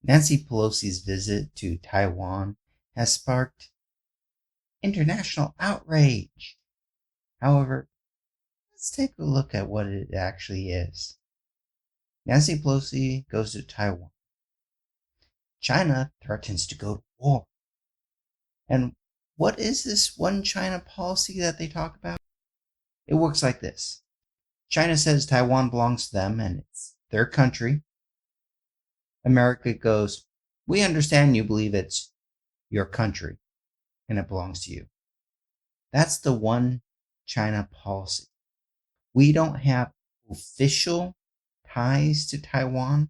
Nancy Pelosi's visit to Taiwan has sparked international outrage. However, let's take a look at what it actually is. Nancy Pelosi goes to Taiwan. China threatens to go to war. And what is this one China policy that they talk about? It works like this. China says Taiwan belongs to them and it's their country. America goes, we understand you believe it's your country and it belongs to you. That's the one China policy. We don't have official ties to Taiwan.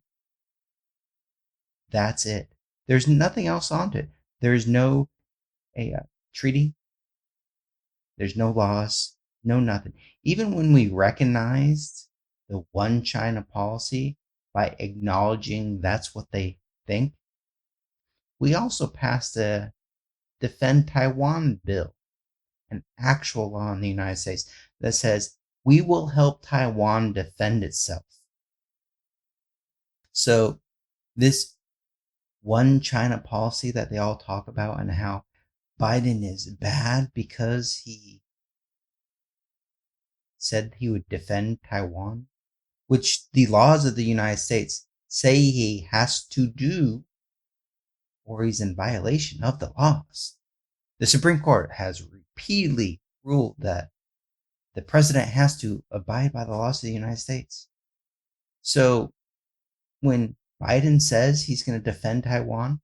That's it. There's nothing else on it. There's no treaty. There's no laws, no nothing. Even when we recognized the one China policy by acknowledging that's what they think, we also passed the Defend Taiwan bill, an actual law in the United States that says we will help Taiwan defend itself. So this one China policy that they all talk about and how Biden is bad because he said he would defend Taiwan, which the laws of the United States say he has to do, or he's in violation of the laws. The Supreme Court has repeatedly ruled that the president has to abide by the laws of the United States. So when Biden says he's going to defend Taiwan,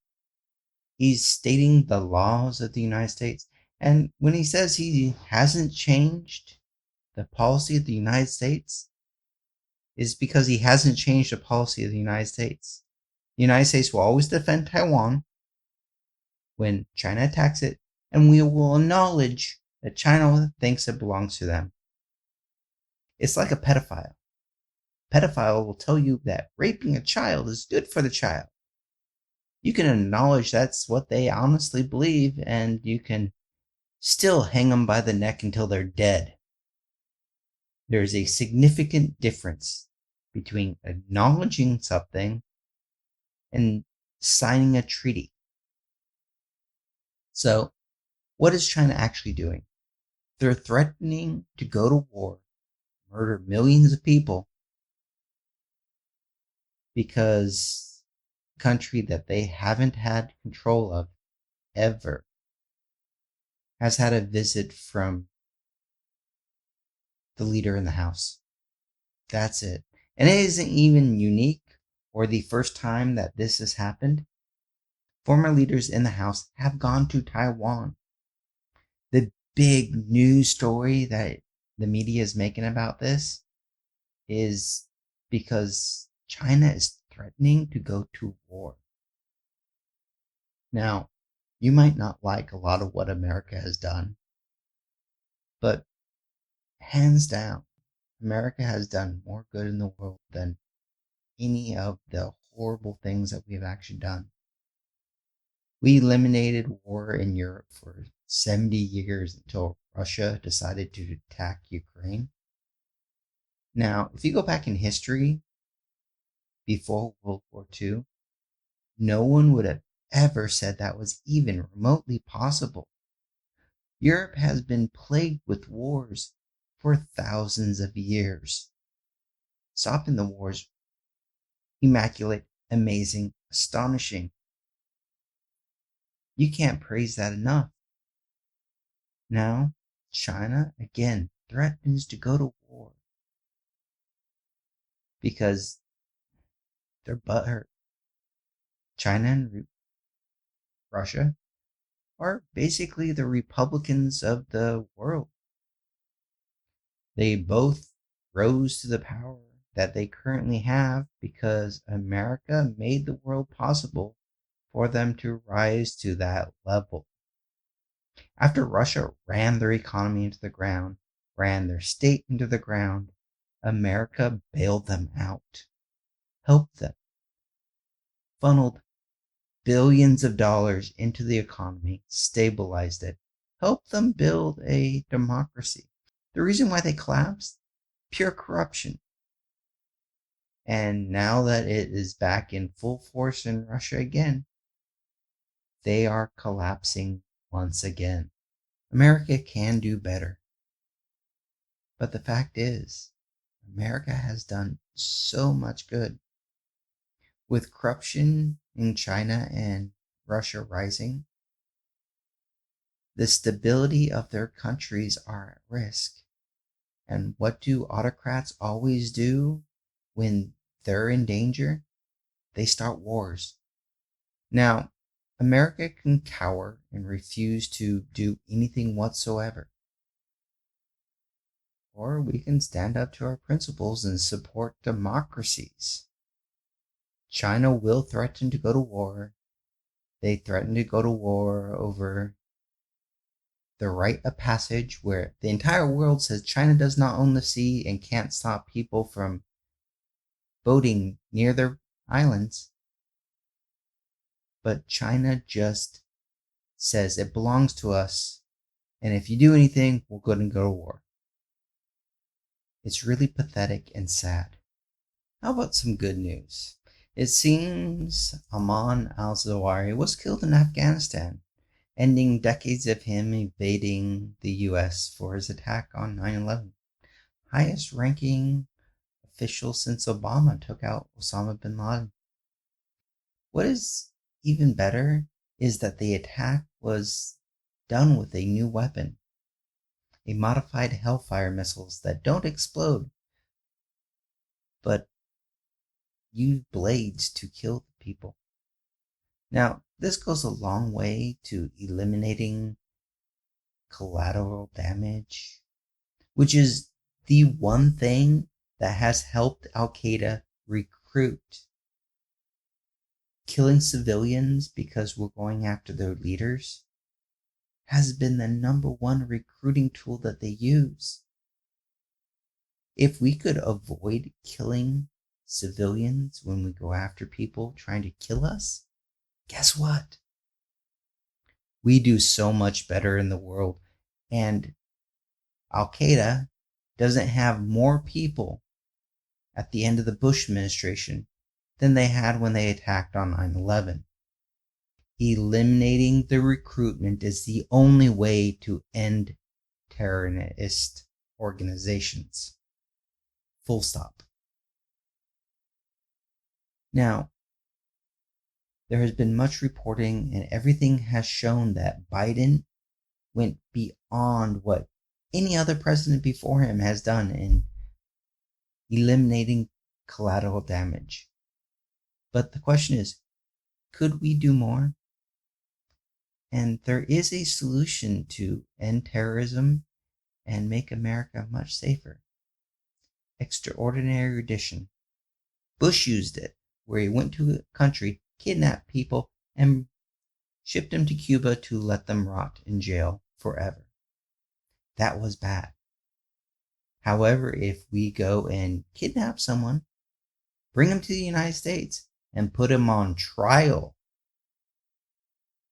he's stating the laws of the United States. And when he says he hasn't changed the policy of the United States, is because he hasn't changed the policy of the United States. The United States will always defend Taiwan when China attacks it, and we will acknowledge that China thinks it belongs to them. It's like a pedophile. A pedophile will tell you that raping a child is good for the child. You can acknowledge that's what they honestly believe, and you can still hang them by the neck until they're dead. There is a significant difference between acknowledging something and signing a treaty. So, what is China actually doing? They're threatening to go to war, murder millions of people, because the country that they haven't had control of ever has had a visit from the leader in the House. That's it. And it isn't even unique or the first time that this has happened. Former leaders in the House have gone to Taiwan. The big news story that the media is making about this is because China is threatening to go to war. Now, you might not like a lot of what America has done, but hands down, America has done more good in the world than any of the horrible things that we have actually done. We eliminated war in Europe for 70 years until Russia decided to attack Ukraine. Now, if you go back in history, before World War II, no one would have ever said that was even remotely possible. Europe has been plagued with wars for thousands of years. Stopping the wars, immaculate, amazing, astonishing. You can't praise that enough. Now, China again threatens to go to war because they're butthurt. China and Russia are basically the Republicans of the world. They both rose to the power that they currently have because America made the world possible for them to rise to that level. After Russia ran their economy into the ground, ran their state into the ground, America bailed them out, helped them, funneled billions of dollars into the economy, stabilized it, helped them build a democracy. The reason why they collapsed? Pure corruption. And now that it is back in full force in Russia again, they are collapsing once again. America can do better. But the fact is, America has done so much good. With corruption in China and Russia rising, the stability of their countries are at risk. And what do autocrats always do when they're in danger? They start wars. Now, America can cower and refuse to do anything whatsoever. Or we can stand up to our principles and support democracies. China will threaten to go to war. They threaten to go to war over the right of passage, where the entire world says China does not own the sea and can't stop people from boating near their islands. But China just says it belongs to us, and if you do anything, we'll go to war. It's really pathetic and sad. How about some good news? It seems Ayman al-Zawahiri was killed in Afghanistan, ending decades of him evading the US for his attack on 9/11. Highest ranking official since Obama took out Osama bin Laden. What is even better is that the attack was done with a new weapon, a modified Hellfire missiles that don't explode, but use blades to kill people. Now, this goes a long way to eliminating collateral damage, which is the one thing that has helped Al Qaeda recruit. Killing civilians because we're going after their leaders has been the number one recruiting tool that they use. If we could avoid killing civilians when we go after people trying to kill us, guess what? We do so much better in the world, and Al Qaeda doesn't have more people at the end of the Bush administration than they had when they attacked on 9/11. Eliminating the recruitment is the only way to end terrorist organizations. Full stop. Now, there has been much reporting, and everything has shown that Biden went beyond what any other president before him has done in eliminating collateral damage. But the question is, could we do more? And there is a solution to end terrorism and make America much safer. Extraordinary addition. Bush used it, where he went to a country, kidnapped people, and shipped them to Cuba to let them rot in jail forever. That was bad. However, if we go and kidnap someone, bring them to the United States, and put them on trial,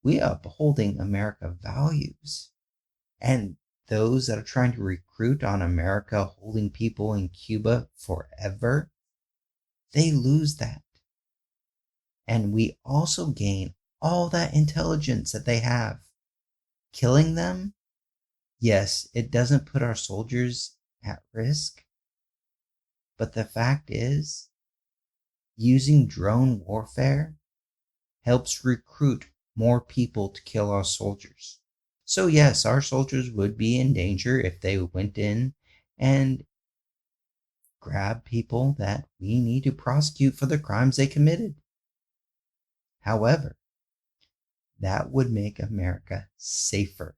we are upholding America values. And those that are trying to recruit on America holding people in Cuba forever, they lose that. And we also gain all that intelligence that they have. Killing them, yes, it doesn't put our soldiers at risk. But the fact is, using drone warfare helps recruit more people to kill our soldiers. So yes, our soldiers would be in danger if they went in and grabbed people that we need to prosecute for the crimes they committed. However, that would make America safer.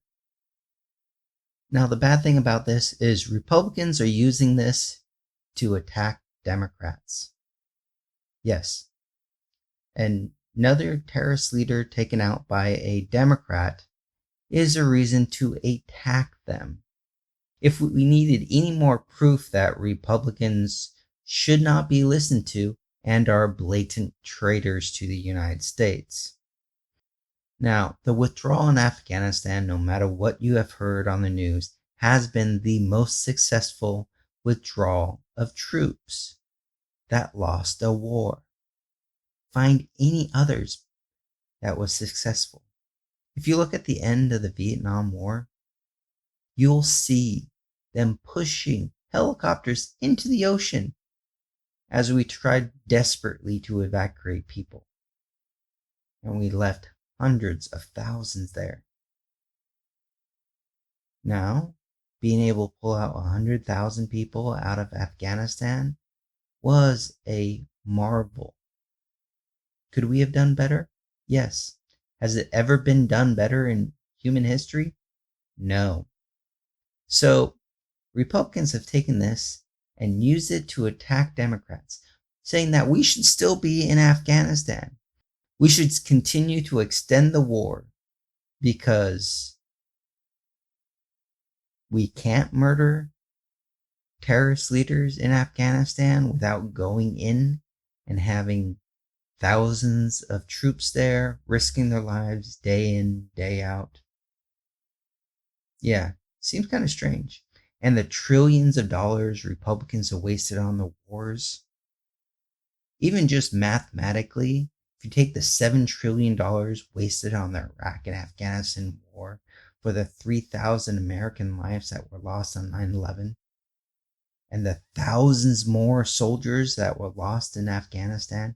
Now, the bad thing about this is Republicans are using this to attack Democrats. Yes, another terrorist leader taken out by a Democrat is a reason to attack them. If we needed any more proof that Republicans should not be listened to and are blatant traitors to the United States. Now, the withdrawal in Afghanistan, no matter what you have heard on the news, has been the most successful withdrawal of troops. that lost a war. Find any others that was successful. If you look at the end of the Vietnam War, you'll see them pushing helicopters into the ocean as we tried desperately to evacuate people. And we left hundreds of thousands there. Now, being able to pull out 100,000 people out of Afghanistan was a marvel. Could we have done better? Yes. Has it ever been done better in human history? No. So, Republicans have taken this and used it to attack Democrats, saying that we should still be in Afghanistan. We should continue to extend the war because we can't murder terrorist leaders in Afghanistan without going in and having thousands of troops there risking their lives day in, day out. Yeah, seems kind of strange. And the trillions of dollars Republicans have wasted on the wars, even just mathematically, if you take the $7 trillion wasted on the Iraq and Afghanistan war for the 3,000 American lives that were lost on 9/11, and the thousands more soldiers that were lost in Afghanistan,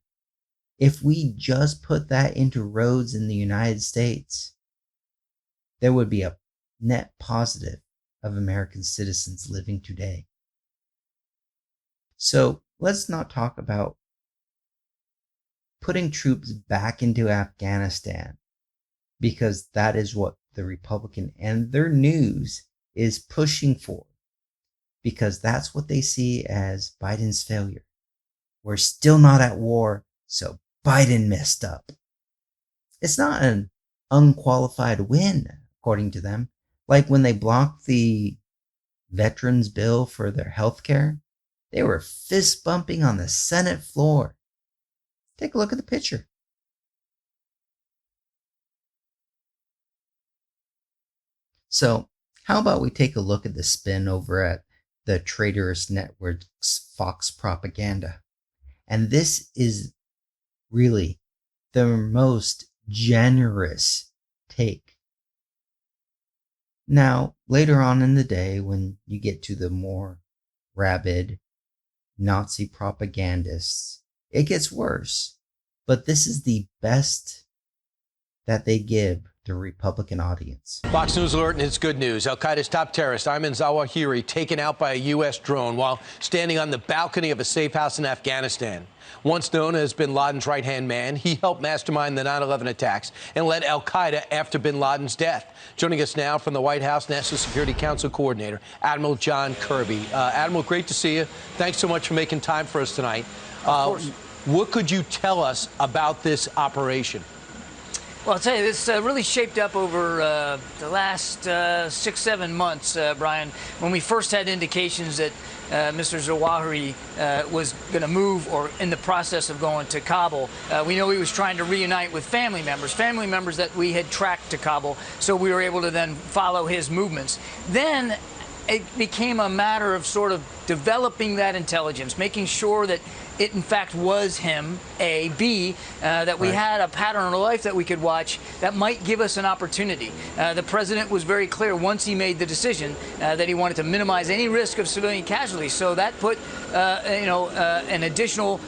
if we just put that into roads in the United States, there would be a net positive of American citizens living today. So let's not talk about putting troops back into Afghanistan, because that is what the Republican and their news is pushing for, because that's what they see as Biden's failure. We're still not at war, so Biden messed up. It's not an unqualified win, according to them. Like when they blocked the veterans bill for their health care, they were fist bumping on the Senate floor. Take a look at the picture. So, how about we take a look at the spin over at the traitorous network's Fox propaganda? And this is really the most generous take. Now, later on in the day, when you get to the more rabid Nazi propagandists, it gets worse. But this is the best that they give the Republican audience. Fox News alert, and it's good news. Al-Qaeda's top terrorist, Ayman Zawahiri, taken out by a U.S. drone while standing on the balcony of a safe house in Afghanistan. Once known as bin Laden's right-hand man, he helped mastermind the 9/11 attacks and led al-Qaeda after bin Laden's death. Joining us now from the White House, National Security Council Coordinator, Admiral John Kirby. Admiral, great to see you. Thanks so much for making time for us tonight. What could you tell us about this operation? Well, I'll tell you, this really shaped up over the last 6-7 months, Brian, when we first had indications that Mr. Zawahiri was going to move or in the process of going to Kabul. We know he was trying to reunite with family members that we had tracked to Kabul, so we were able to then follow his movements. Then it became a matter of sort of developing that intelligence, making sure that it in fact was him, A. B, that we had a pattern of life that we could watch that might give us an opportunity. The president was very clear once he made the decision that he wanted to minimize any risk of civilian casualties. So that put an additional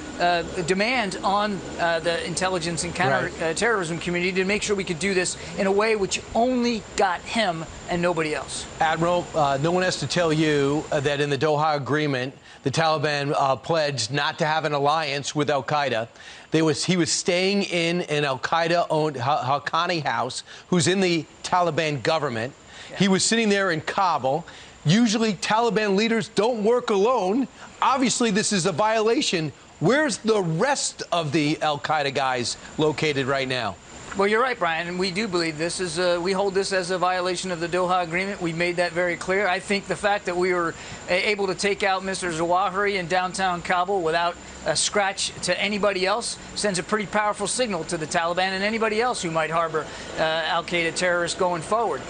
demand on the intelligence and counterterrorism community to make sure we could do this in a way which only got him and nobody else. Admiral, no one has to tell you that in the Doha Agreement, the Taliban pledged not to have an alliance with al-Qaeda. He was staying in an al-Qaeda-owned Haqqani house, who's in the Taliban government. Yeah. He was sitting there in Kabul. Usually, Taliban leaders don't work alone. Obviously, this is a violation. Where's the rest of the al-Qaeda guys located right now? Well, you're right, Brian, and we do believe this is we hold this as a violation of the Doha Agreement. We made that very clear. I think the fact that we were able to take out Mr. Zawahiri in downtown Kabul without scratch to anybody else sends a pretty powerful signal to the Taliban and anybody else who might harbor al-Qaeda terrorists going forward.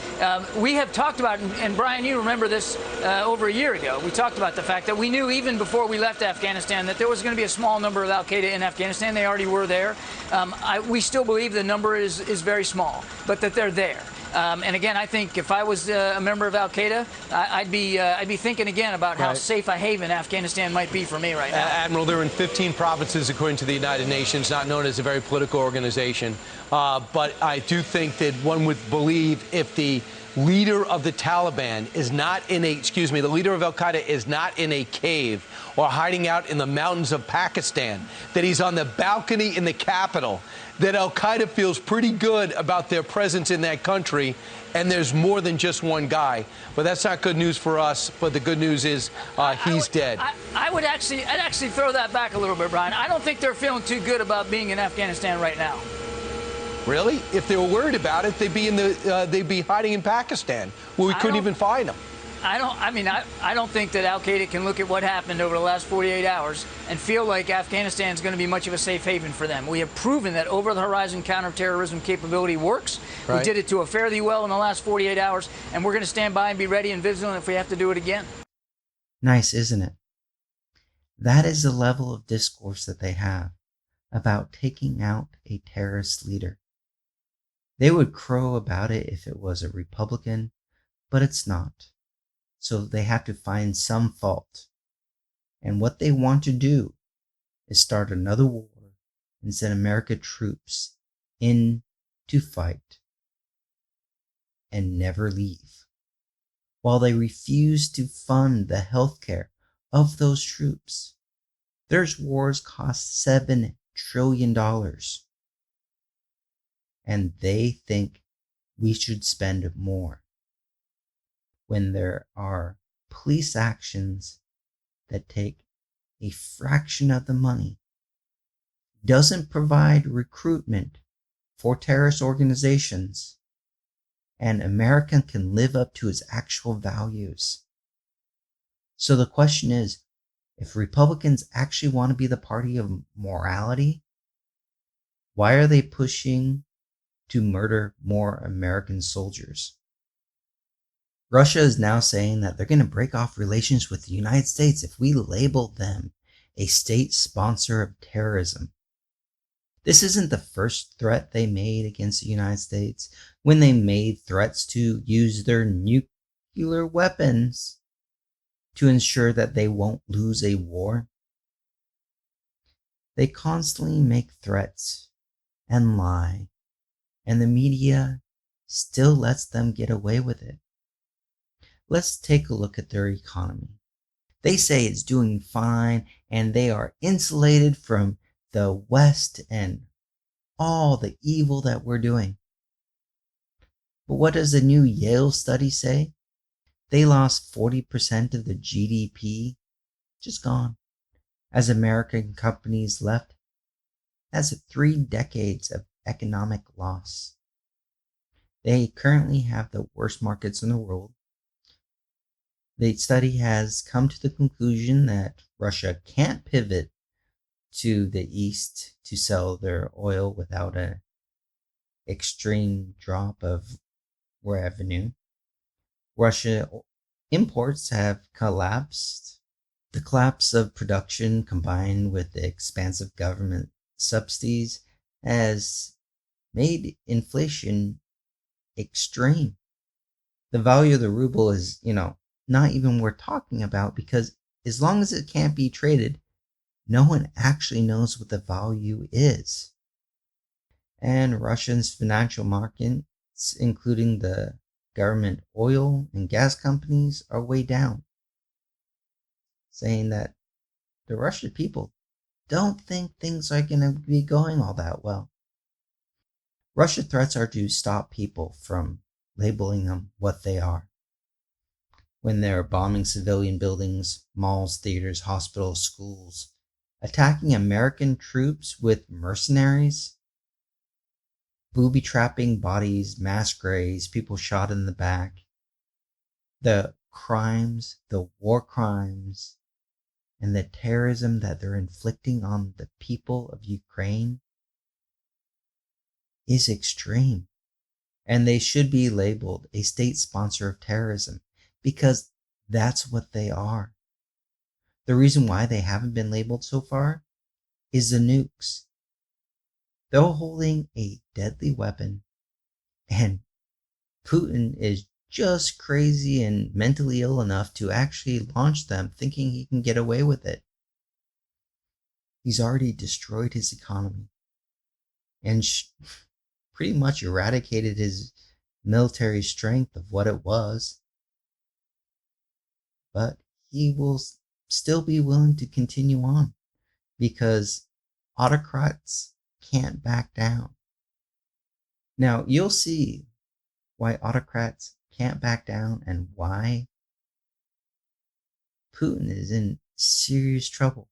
We have talked about, and Brian, you remember this over a year ago, we talked about the fact that we knew even before we left Afghanistan that there was going to be a small number of al-Qaeda in Afghanistan. They already were there. We still believe the number is very small, but that they're there. And again, I think if I was a member of al-Qaeda, I'd be thinking again about how safe a haven Afghanistan might be for me right now. Admiral, they're in 15 provinces, according to the United Nations, not known as a very political organization. But I do think that one would believe if the leader of the Taliban is not in a, the leader of al-Qaeda is not in a cave or hiding out in the mountains of Pakistan, that he's on the balcony in the capital, that al-Qaeda feels pretty good about their presence in that country, and there's more than just one guy. But that's not good news for us, but the good news is he's dead. I'd actually throw that back a little bit, Brian. I don't think they're feeling too good about being in Afghanistan right now. Really? If they were worried about it, they'd be hiding in Pakistan, where we couldn't even find them. I don't think that al-Qaeda can look at what happened over the last 48 hours and feel like Afghanistan is going to be much of a safe haven for them. We have proven that over-the-horizon counterterrorism capability works. We did it to a fairly well in the last 48 hours, and we're going to stand by and be ready and vigilant if we have to do it again. Nice, isn't it? That is the level of discourse that they have about taking out a terrorist leader. They would crow about it if it was a Republican, but it's not. So they have to find some fault. And what they want to do is start another war and send American troops in to fight and never leave, while they refuse to fund the health care of those troops. Their wars cost $7 trillion. And they think we should spend more, when there are police actions that take a fraction of the money, doesn't provide recruitment for terrorist organizations, and America can live up to its actual values. So the question is, if Republicans actually want to be the party of morality, why are they pushing to murder more American soldiers? Russia is now saying that they're going to break off relations with the United States if we label them a state sponsor of terrorism. This isn't the first threat they made against the United States, when they made threats to use their nuclear weapons to ensure that they won't lose a war. They constantly make threats and lie, and the media still lets them get away with it. Let's take a look at their economy. They say it's doing fine and they are insulated from the West and all the evil that we're doing. But what does the new Yale study say? They lost 40% of the GDP, just gone, as American companies left. That's 3 decades of economic loss. They currently have the worst markets in the world. The study has come to the conclusion that Russia can't pivot to the east to sell their oil without an extreme drop of revenue. Russia imports have collapsed. The collapse of production combined with the expansive government subsidies has made inflation extreme. The value of the ruble is, not even worth talking about, because as long as it can't be traded, no one actually knows what the value is. And Russia's financial markets, including the government oil and gas companies, are way down, saying that the Russian people don't think things are going to be going all that well. Russia threats are to stop people from labeling them what they are. When they're bombing civilian buildings, malls, theaters, hospitals, schools, attacking American troops with mercenaries, booby-trapping bodies, mass graves, people shot in the back. The crimes, the war crimes and the terrorism that they're inflicting on the people of Ukraine is extreme. And they should be labeled a state sponsor of terrorism because that's what they are. The reason why they haven't been labeled so far is the nukes. They're holding a deadly weapon, and Putin is just crazy and mentally ill enough to actually launch them thinking he can get away with it. He's already destroyed his economy and pretty much eradicated his military strength of what it was. But he will still be willing to continue on because autocrats can't back down. Now, you'll see why autocrats can't back down and why Putin is in serious trouble.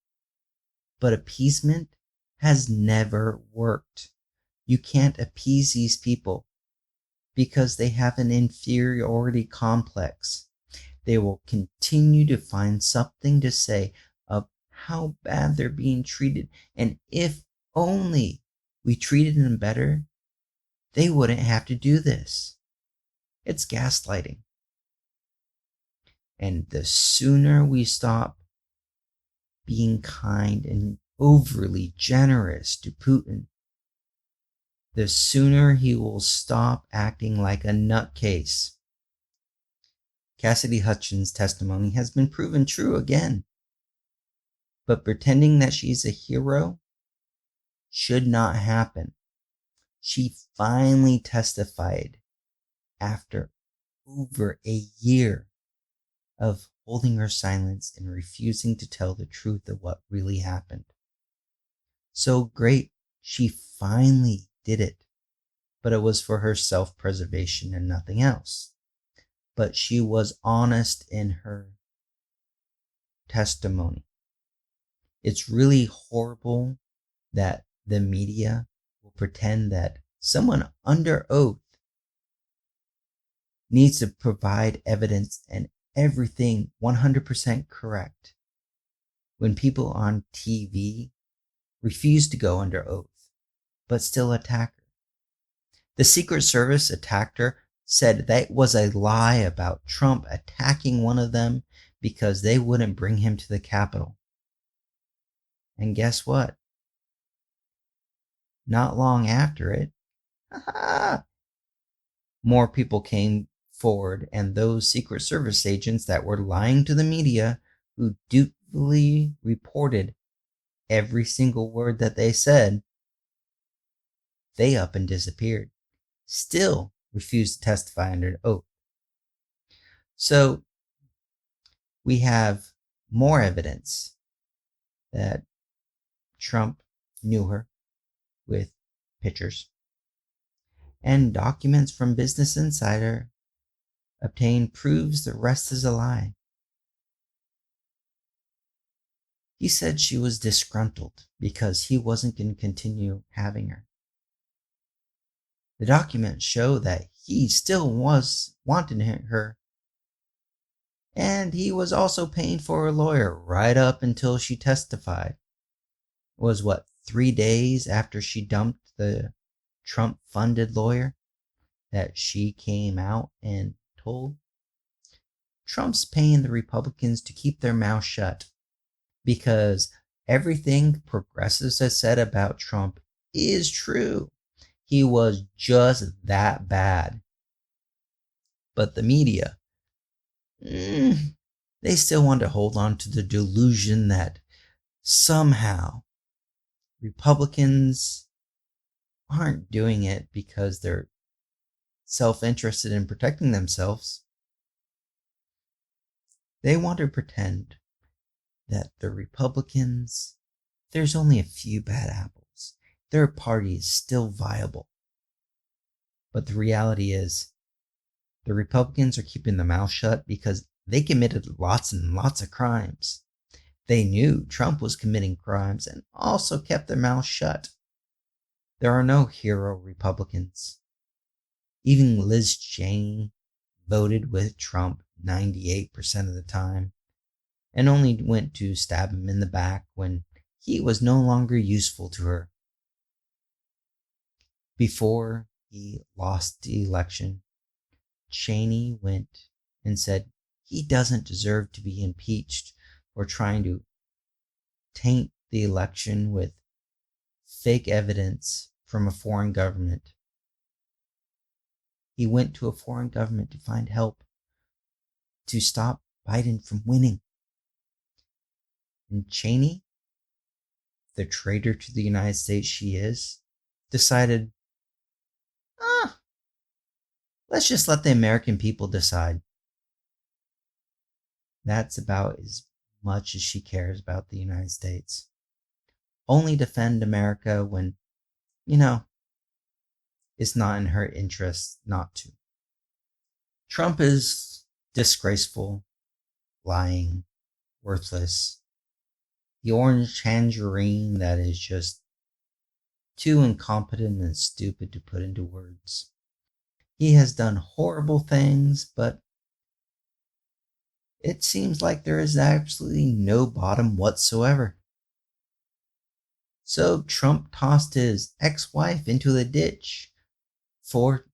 But appeasement has never worked. You can't appease these people because they have an inferiority complex. They will continue to find something to say of how bad they're being treated. And if only we treated them better, they wouldn't have to do this. It's gaslighting. And the sooner we stop being kind and overly generous to Putin, the sooner he will stop acting like a nutcase. Cassidy Hutchins' testimony has been proven true again. But pretending that she's a hero should not happen. She finally testified after over a year of holding her silence and refusing to tell the truth of what really happened. So great, she finally did it, but it was for her self-preservation and nothing else. But she was honest in her testimony. It's really horrible that the media will pretend that someone under oath needs to provide evidence and everything 100% correct when people on TV refuse to go under oath but still attack her. The Secret Service attacked her, said that was a lie about Trump attacking one of them because they wouldn't bring him to the Capitol. And guess what? Not long after it, more people came forward, and those Secret Service agents that were lying to the media, who dutifully reported every single word that they said, they up and disappeared. Still refused to testify under oath. So we have more evidence that Trump knew her with pictures, and documents from Business Insider obtained proves the rest is a lie. He said she was disgruntled because he wasn't going to continue having her. The documents show that he still was wanting her, and he was also paying for a lawyer right up until she testified. It was 3 days after she dumped the Trump-funded lawyer that she came out and told. Trump's paying the Republicans to keep their mouth shut because everything progressives have said about Trump is true. He was just that bad. But the media, they still want to hold on to the delusion that somehow Republicans aren't doing it because they're self-interested in protecting themselves. They want to pretend that the Republicans, there's only a few bad apples. Their party is still viable. But the reality is, the Republicans are keeping their mouth shut because they committed lots and lots of crimes. They knew Trump was committing crimes and also kept their mouth shut. There are no hero Republicans. Even Liz Cheney voted with Trump 98% of the time. and only went to stab him in the back when he was no longer useful to her. Before he lost the election, Cheney went and said he doesn't deserve to be impeached for trying to taint the election with fake evidence from a foreign government. He went to a foreign government to find help to stop Biden from winning. And Cheney, the traitor to the United States she is, decided, let's just let the American people decide. That's about as much as she cares about the United States. Only defend America when, it's not in her interest not to. Trump is disgraceful, lying, worthless. The orange tangerine that is just too incompetent and stupid to put into words. He has done horrible things, but it seems like there is absolutely no bottom whatsoever. So Trump tossed his ex-wife into the ditch for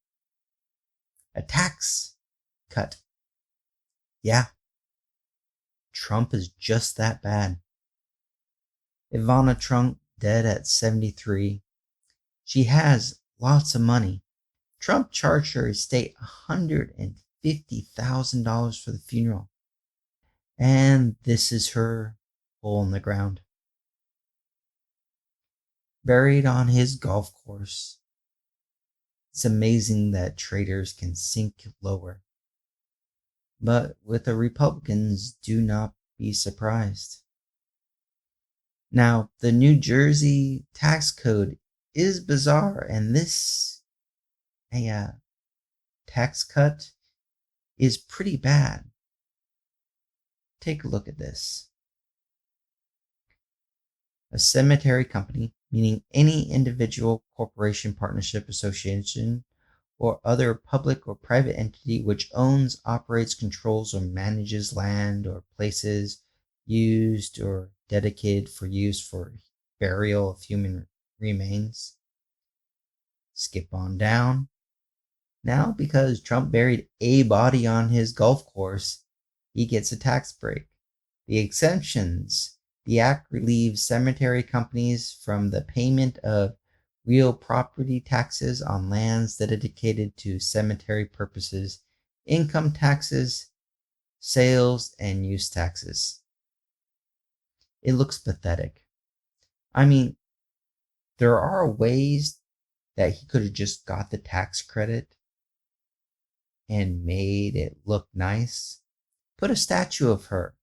a tax cut. Yeah, Trump is just that bad. Ivana Trump dead at 73. She has lots of money. Trump charged her estate $150,000 for the funeral. And this is her hole in the ground. Buried on his golf course. It's amazing that traitors can sink lower. But with the Republicans, do not be surprised. Now, the New Jersey tax code is bizarre, and this tax cut is pretty bad. Take a look at this. A cemetery company, meaning any individual, corporation, partnership, association, or other public or private entity which owns, operates, controls, or manages land or places used or dedicated for use for burial of human remains. Skip on down. Now, because Trump buried a body on his golf course, he gets a tax break. The exemptions. The act relieves cemetery companies from the payment of real property taxes on lands dedicated to cemetery purposes, income taxes, sales, and use taxes. It looks pathetic. I mean, there are ways that he could have just got the tax credit and made it look nice. Put a statue of her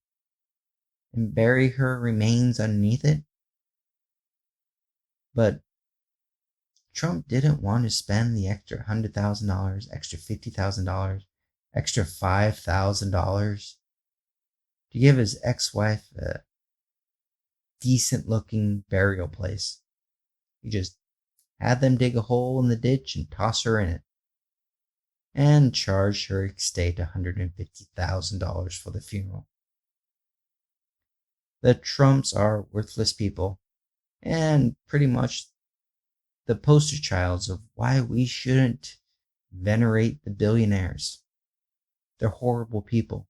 and bury her remains underneath it. But Trump didn't want to spend the extra $100,000, extra $50,000, extra $5,000 to give his ex-wife a decent looking burial place. He just had them dig a hole in the ditch and toss her in it, and charged her estate $150,000 for the funeral. The Trumps are worthless people, and pretty much the poster childs of why we shouldn't venerate the billionaires. They're horrible people,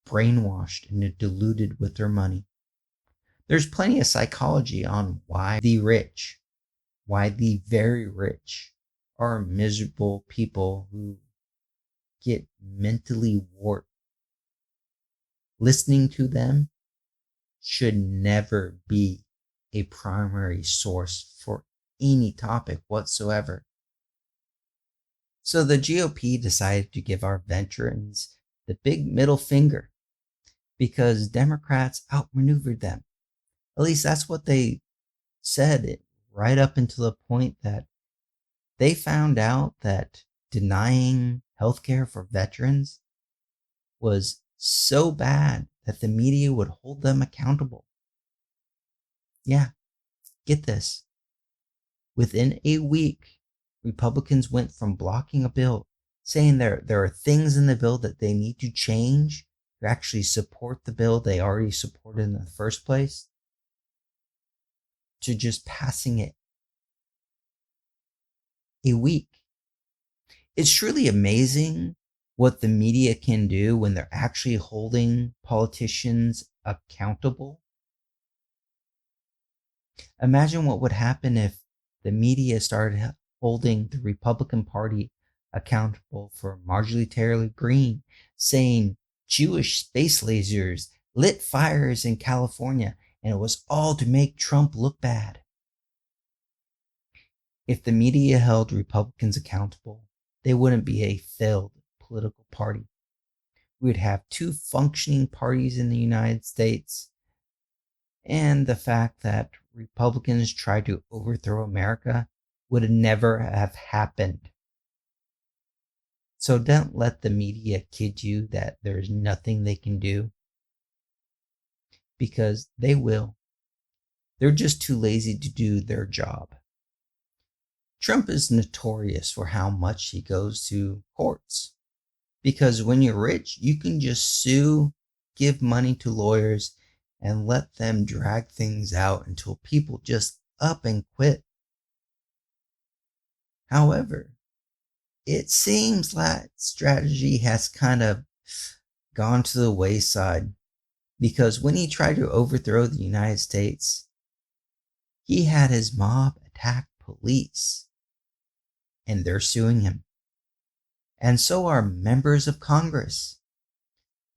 brainwashed and deluded with their money. There's plenty of psychology on why the very rich, are miserable people who get mentally warped. Listening to them should never be a primary source for any topic whatsoever. So the GOP decided to give our veterans the big middle finger because Democrats outmaneuvered them. At least that's what they said right up until the point that they found out that denying healthcare for veterans was so bad that the media would hold them accountable. Yeah, get this. Within a week, Republicans went from blocking a bill, saying there are things in the bill that they need to change to actually support the bill they already supported in the first place to just passing it a week. It's truly amazing what the media can do when they're actually holding politicians accountable. Imagine what would happen if the media started holding the Republican Party accountable for Marjorie Taylor Greene saying Jewish space lasers lit fires in California and it was all to make Trump look bad. If the media held Republicans accountable, they wouldn't be a failed political party. We would have two functioning parties in the United States, and the fact that Republicans tried to overthrow America would never have happened. So don't let the media kid you that there's nothing they can do, because they will. They're just too lazy to do their job. Trump is notorious for how much he goes to courts, because when you're rich, you can just sue, give money to lawyers, and let them drag things out until people just up and quit. However, it seems that strategy has kind of gone to the wayside, because when he tried to overthrow the United States, he had his mob attack police, and they're suing him. And so are members of Congress.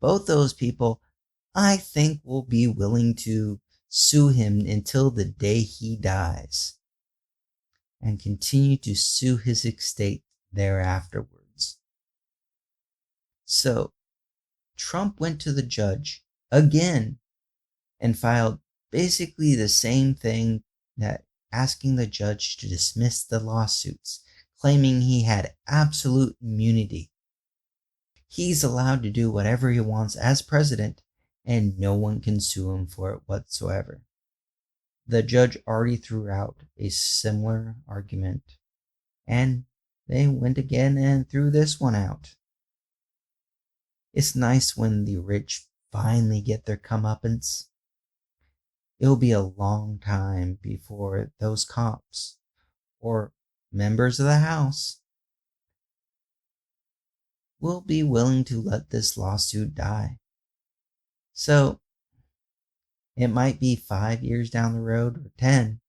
Both those people, I think, will be willing to sue him until the day he dies and continue to sue his estate thereafterwards. So Trump went to the judge again and filed basically the same thing, that asking the judge to dismiss the lawsuits, claiming he had absolute immunity. He's allowed to do whatever he wants as president, and no one can sue him for it whatsoever. The judge already threw out a similar argument, and they went again and threw this one out. It's nice when the rich finally get their comeuppance. It'll be a long time before those cops or members of the House will be willing to let this lawsuit die. So it might be 5 years down the road or 10,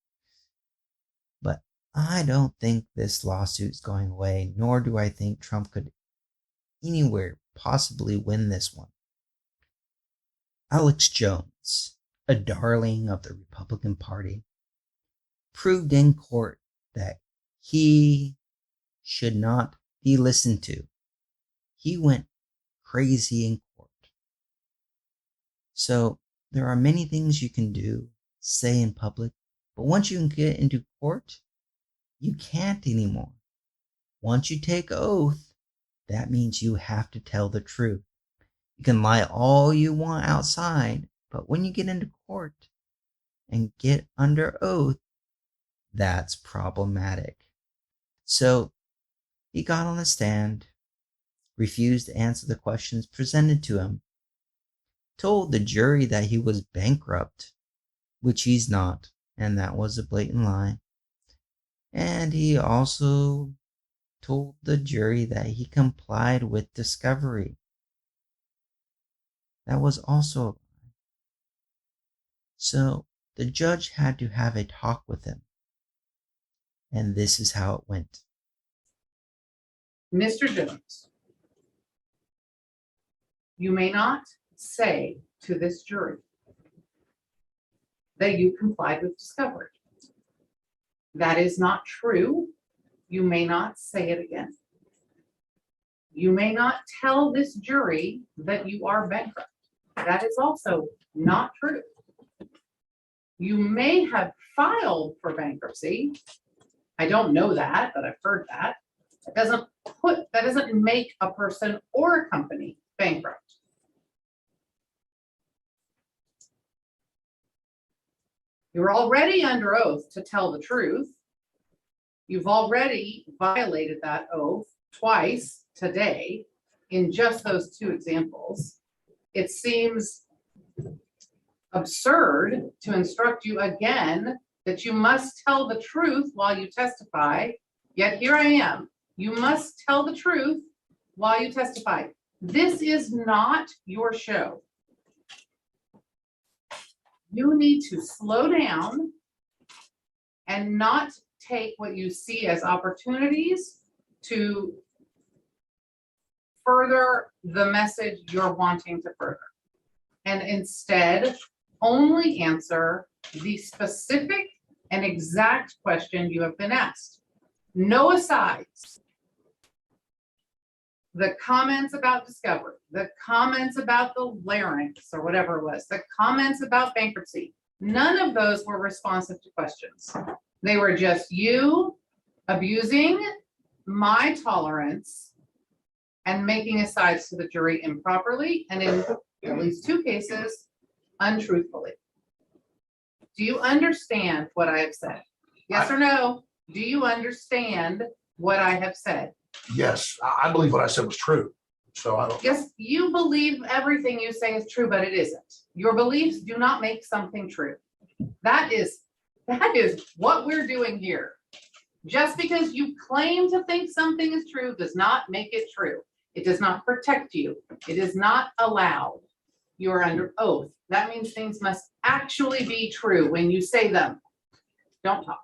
but I don't think this lawsuit's going away, nor do I think Trump could anywhere possibly win this one. Alex Jones, a darling of the Republican Party, proved in court that he should not be listened to. He went crazy in court. So there are many things you can do, say in public, but once you can get into court, you can't anymore. Once you take oath, that means you have to tell the truth. You can lie all you want outside, but when you get into court and get under oath, that's problematic. So he got on the stand, refused to answer the questions presented to him, told the jury that he was bankrupt, which he's not, and that was a blatant lie. And he also told the jury that he complied with discovery. That was also a lie. So the judge had to have a talk with him. And this is how it went. Mr. Jones, you may not say to this jury that you complied with discovery. That is not true. You may not say it again. You may not tell this jury that you are bankrupt. That is also not true. You may have filed for bankruptcy. I don't know that, but I've heard that. That doesn't make a person or a company bankrupt. You're already under oath to tell the truth. You've already violated that oath twice today in just those two examples. it seems absurd to instruct you again that you must tell the truth while you testify. Yet here I am. You must tell the truth while you testify. This is not your show. You need to slow down and not take what you see as opportunities to further the message you're wanting to further. And instead, only answer the specific and exact question you have been asked. No asides. The comments about discovery, the comments about the larynx or whatever it was, the comments about bankruptcy, none of those were responsive to questions. They were just you abusing my tolerance and making asides to the jury improperly, and in at least 2 cases, untruthfully. Do you understand what I have said? Yes or no? Do you understand what I have said? Yes, I believe what I said was true. So I don't. Yes, you believe everything you say is true, but it isn't. Your beliefs do not make something true. That is what we're doing here. Just because you claim to think something is true does not make it true. It does not protect you. It is not allowed. You are under oath. That means things must actually be true when you say them. Don't talk.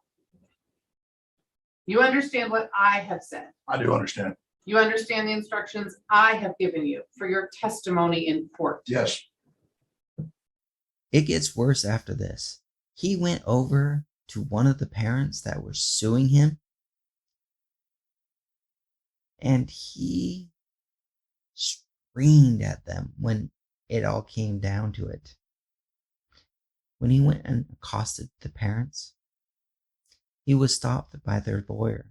You understand what I have said. I do understand. You understand the instructions I have given you for your testimony in court. Yes. It gets worse after this. He went over to one of the parents that were suing him, and he screamed at them when it all came down to it. When he went and accosted the parents, he was stopped by their lawyer.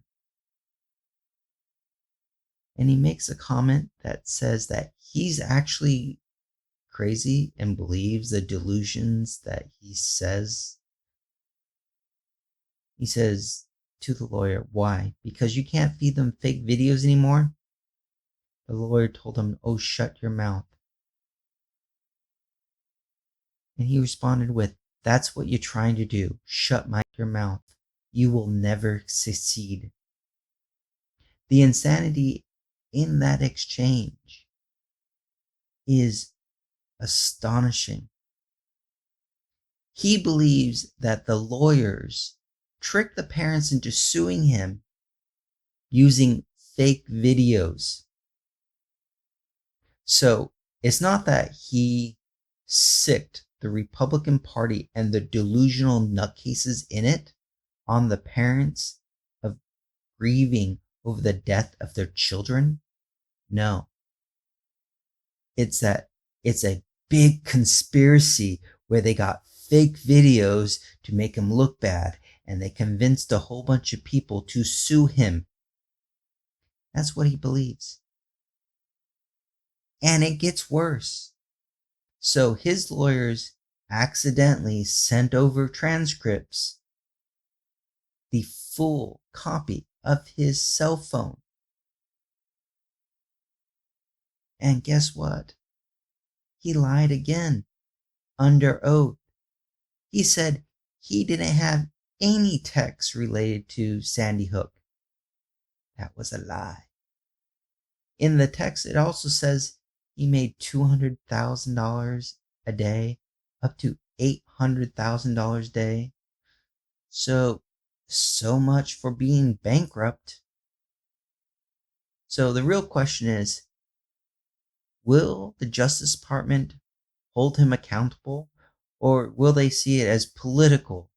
And he makes a comment that says that he's actually crazy and believes the delusions that he says. He says to the lawyer, why? Because you can't feed them fake videos anymore? The lawyer told him, oh, shut your mouth. And he responded with, that's what you're trying to do. Shut your mouth. You will never succeed. The insanity in that exchange is astonishing. He believes that the lawyers tricked the parents into suing him using fake videos. So it's not that he sicked the Republican Party and the delusional nutcases in it on the parents of grieving over the death of their children. No. It's that it's a big conspiracy where they got fake videos to make him look bad, and they convinced a whole bunch of people to sue him. That's what he believes. And it gets worse. So his lawyers accidentally sent over transcripts, the full copy of his cell phone. And guess what? He lied again under oath. He said he didn't have any texts related to Sandy Hook. That was a lie. In the text, it also says he made $200,000 a day, up to $800,000 a day. So much for being bankrupt. So the real question is, will the Justice Department hold him accountable, or will they see it as political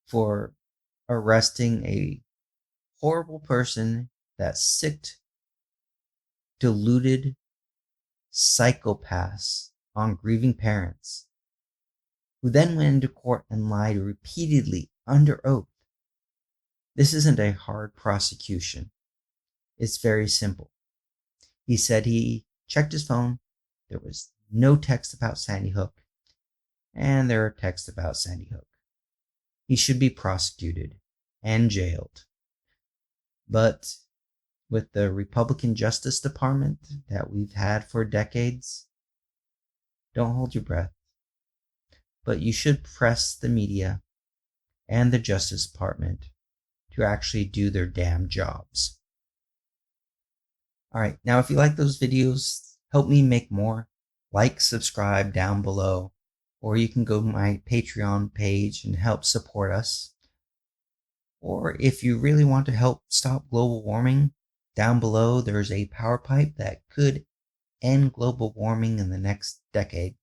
for arresting a horrible person that sicked, deluded psychopaths on grieving parents, who then went into court and lied repeatedly under oath? This isn't a hard prosecution. It's very simple. He said he checked his phone. There was no text about Sandy Hook, and there are texts about Sandy Hook. He should be prosecuted and jailed. But with the Republican Justice Department that we've had for decades, Don't hold your breath. But you should press the media and the Justice Department to actually do their damn jobs. Alright, now if you like those videos, help me make more. Like, subscribe down below, or you can go to my Patreon page and help support us. Or if you really want to help stop global warming, down below there's a power pipe that could end global warming in the next decade.